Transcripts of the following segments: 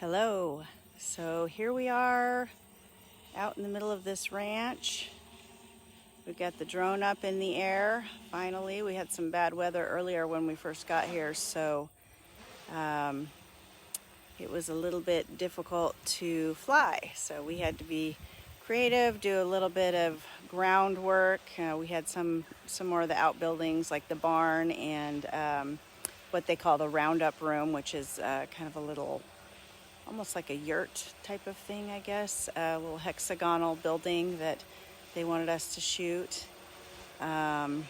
Hello. So here we are out in the middle of this ranch. We've got the drone up in the air. Finally, we had some bad weather earlier when we first got here, so it was a little bit difficult to fly. So we had to be creative, do a little bit of groundwork. We had some more of the outbuildings like the barn and what they call the roundup room, which is kind of a little, almost like a yurt type of thing, I guess. A little hexagonal building that they wanted us to shoot. And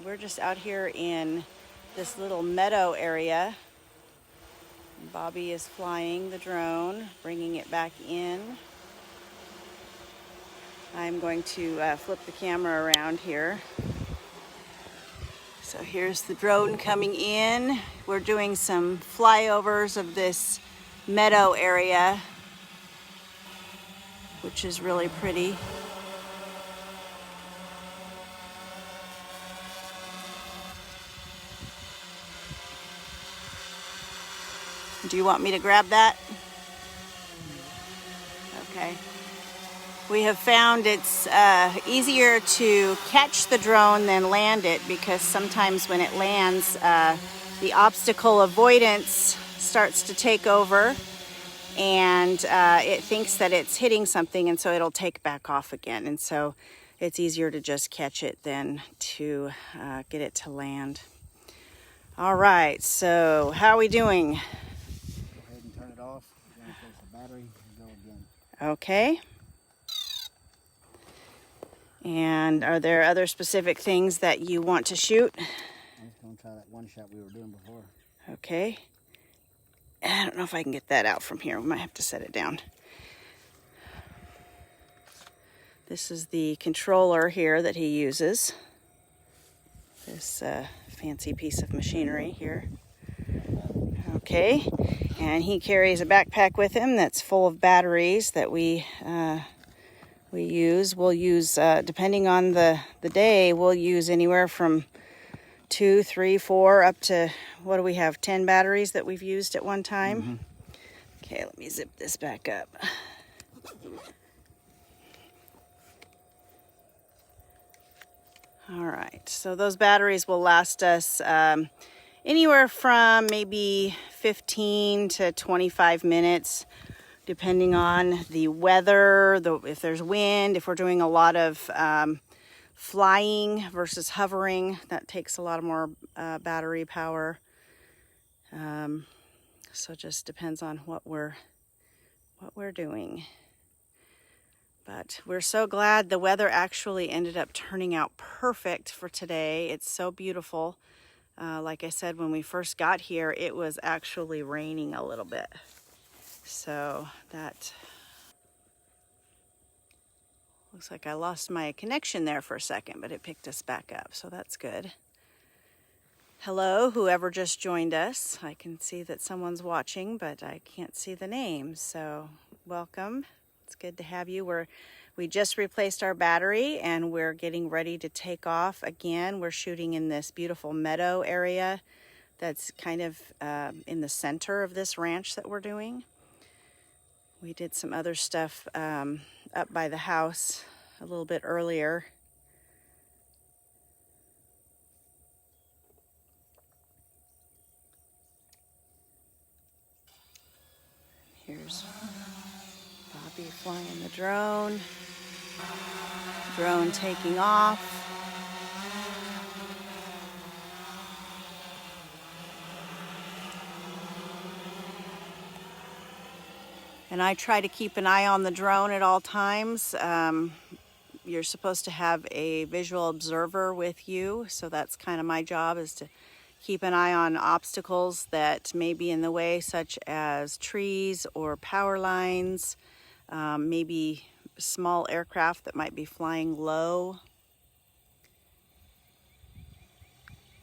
we're just out here in this little meadow area. Bobby is flying the drone, bringing it back in. I'm going to flip the camera around here. So here's the drone coming in. We're doing some flyovers of this meadow area, which is really pretty. Do you want me to grab that? Okay. We have found it's easier to catch the drone than land it, because sometimes when it lands, the obstacle avoidance starts to take over and it thinks that it's hitting something, and so it'll take back off again. And so it's easier to just catch it than to get it to land. All right, so how are we doing? Go ahead and turn it off. We're going to place the battery and go again. Okay. And are there other specific things that you want to shoot? I'm just going to try that one shot we were doing before. Okay. I don't know if I can get that out from here. We might have to set it down. This is the controller here that he uses. This fancy piece of machinery here. Okay. And he carries a backpack with him that's full of batteries that we use. We'll use, depending on the day, we'll use anywhere from 2, 3, 4, up to, what do we have, 10 batteries that we've used at one time? Mm-hmm. Okay, let me zip this back up. All right, so those batteries will last us anywhere from maybe 15 to 25 minutes, depending on the weather, if there's wind, if we're doing a lot of flying versus hovering, that takes a lot more battery power. So it just depends on what we're doing. But we're so glad the weather actually ended up turning out perfect for today. It's so beautiful. Like I said, when we first got here, it was actually raining a little bit. So that looks like I lost my connection there for a second, but it picked us back up, so that's good. Hello, whoever just joined us. I can see that someone's watching, but I can't see the name, so welcome. It's good to have you. We just replaced our battery and we're getting ready to take off again. We're shooting in this beautiful meadow area that's kind of in the center of this ranch that we're doing. We did some other stuff up by the house a little bit earlier. Here's Bobby flying the drone. Drone taking off. And I try to keep an eye on the drone at all times. You're supposed to have a visual observer with you, so that's kind of my job, is to keep an eye on obstacles that may be in the way, such as trees or power lines, maybe small aircraft that might be flying low.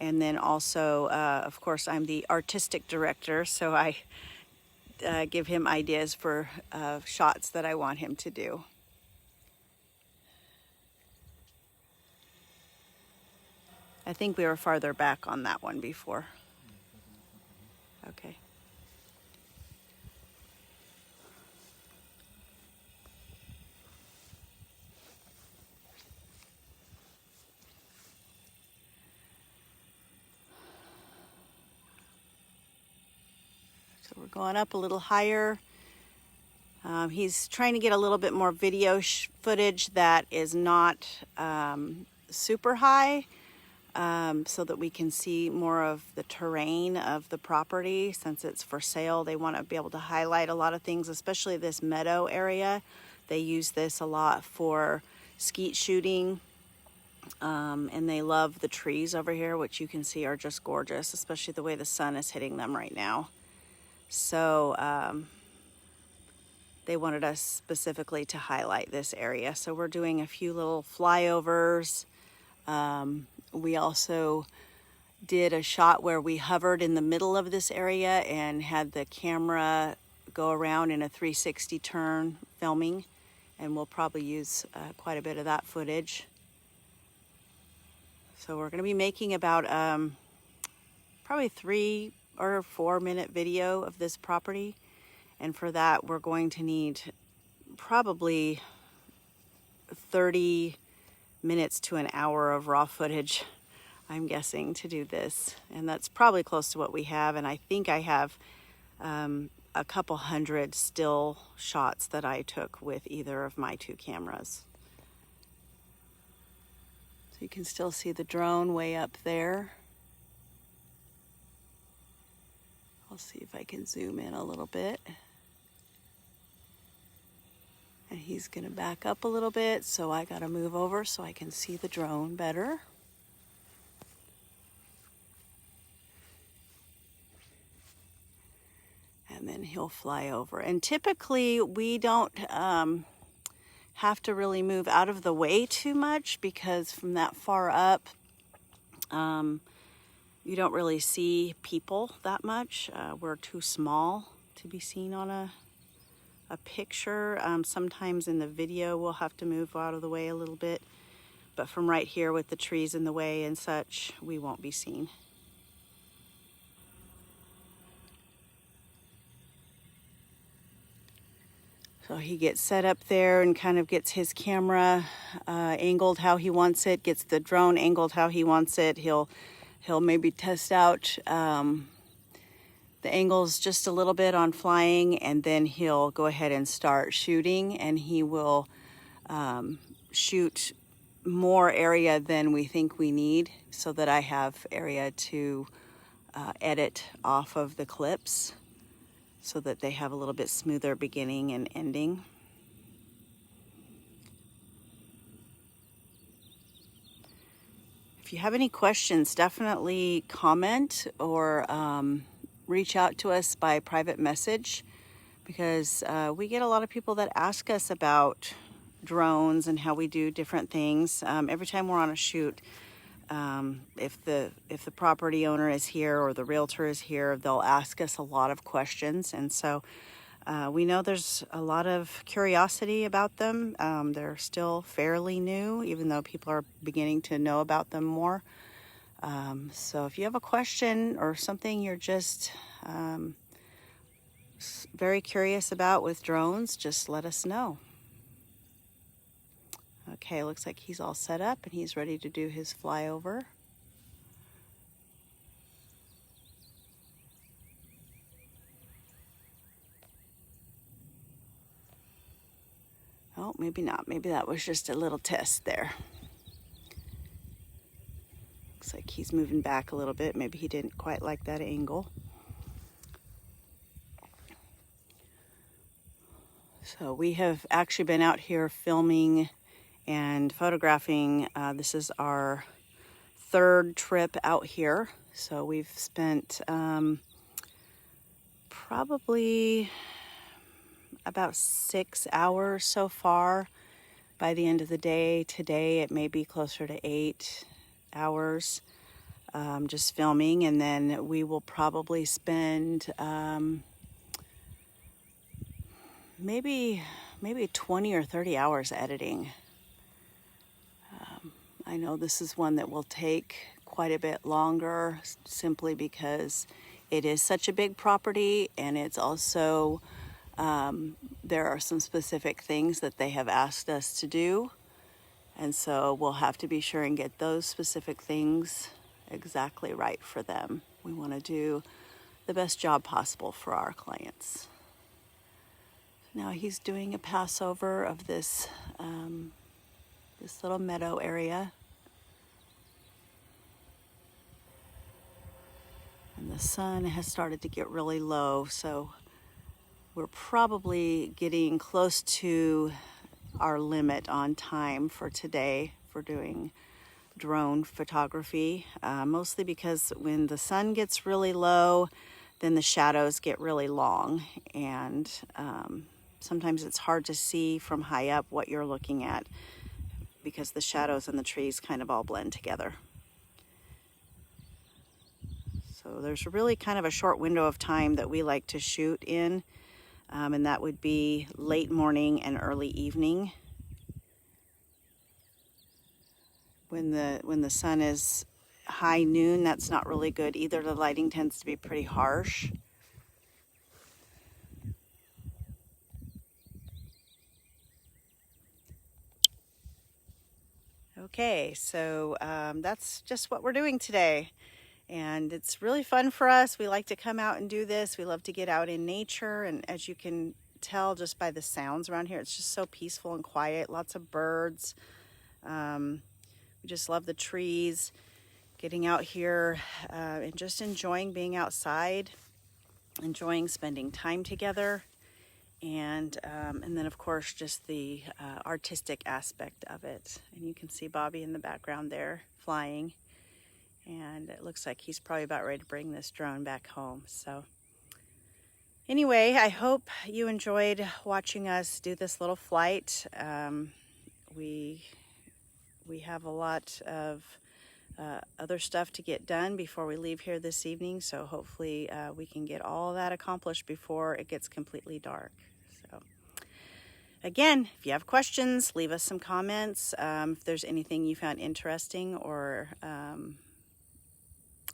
And then also, of course, I'm the artistic director, so I give him ideas for shots that I want him to do. I think we were farther back on that one before. Okay. So we're going up a little higher. He's trying to get a little bit more video footage that is not super high, so that we can see more of the terrain of the property. Since it's for sale, they want to be able to highlight a lot of things, especially this meadow area. They use this a lot for skeet shooting, and they love the trees over here, which you can see are just gorgeous, especially the way the sun is hitting them right now. So they wanted us specifically to highlight this area. So we're doing a few little flyovers. We also did a shot where we hovered in the middle of this area and had the camera go around in a 360 turn filming. And we'll probably use quite a bit of that footage. So we're going to be making about probably 3 or 4 minute video of this property. And for that, we're going to need probably 30 minutes to an hour of raw footage, I'm guessing, to do this. And that's probably close to what we have. And I think I have a couple hundred still shots that I took with either of my 2 cameras. So you can still see the drone way up there. I'll see if I can zoom in a little bit. And he's gonna back up a little bit, so I gotta move over so I can see the drone better. And then he'll fly over. And typically we don't have to really move out of the way too much, because from that far up, you don't really see people that much. We're too small to be seen on a picture. Sometimes in the video we'll have to move out of the way a little bit, but from right here with the trees in the way and such, we won't be seen. So he gets set up there and kind of gets his camera angled how he wants it, gets the drone angled how he wants it. He'll maybe test out the angles just a little bit on flying, and then he'll go ahead and start shooting, and he will shoot more area than we think we need, so that I have area to edit off of the clips, so that they have a little bit smoother beginning and ending. If you have any questions, definitely comment or reach out to us by private message, because we get a lot of people that ask us about drones and how we do different things. Every time we're on a shoot, if the property owner is here or the realtor is here, they'll ask us a lot of questions. And so we know there's a lot of curiosity about them. They're still fairly new, even though people are beginning to know about them more. So if you have a question or something you're just very curious about with drones, just let us know. Okay, looks like he's all set up and he's ready to do his flyover. Oh, maybe not. Maybe that was just a little test there. Looks like he's moving back a little bit. Maybe he didn't quite like that angle. So we have actually been out here filming and photographing. This is our 3rd trip out here. So we've spent probably about 6 hours so far. By the end of the day, today it may be closer to 8 hours just filming, and then we will probably spend maybe 20 or 30 hours editing. I know this is one that will take quite a bit longer, simply because it is such a big property, and it's also there are some specific things that they have asked us to do, and so we'll have to be sure and get those specific things exactly right for them. We want to do the best job possible for our clients. Now he's doing a passover of this this little meadow area. And the sun has started to get really low, so we're probably getting close to our limit on time for today for doing drone photography, mostly because when the sun gets really low, then the shadows get really long, and sometimes it's hard to see from high up what you're looking at because the shadows and the trees kind of all blend together. So there's really kind of a short window of time that we like to shoot in, and that would be late morning and early evening. When the sun is high noon, that's not really good either. The lighting tends to be pretty harsh. Okay, so that's just what we're doing today. And it's really fun for us. We like to come out and do this. We love to get out in nature. And as you can tell just by the sounds around here, it's just so peaceful and quiet. Lots of birds. We just love the trees. Getting out here and just enjoying being outside. Enjoying spending time together. And then, of course, just the artistic aspect of it. And you can see Bobby in the background there flying. And it looks like he's probably about ready to bring this drone back home. So anyway, I hope you enjoyed watching us do this little flight. We have a lot of other stuff to get done before we leave here this evening. So hopefully we can get all that accomplished before it gets completely dark. So again, if you have questions, leave us some comments. If there's anything you found interesting or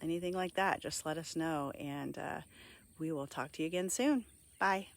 anything like that, just let us know, and we will talk to you again soon. Bye.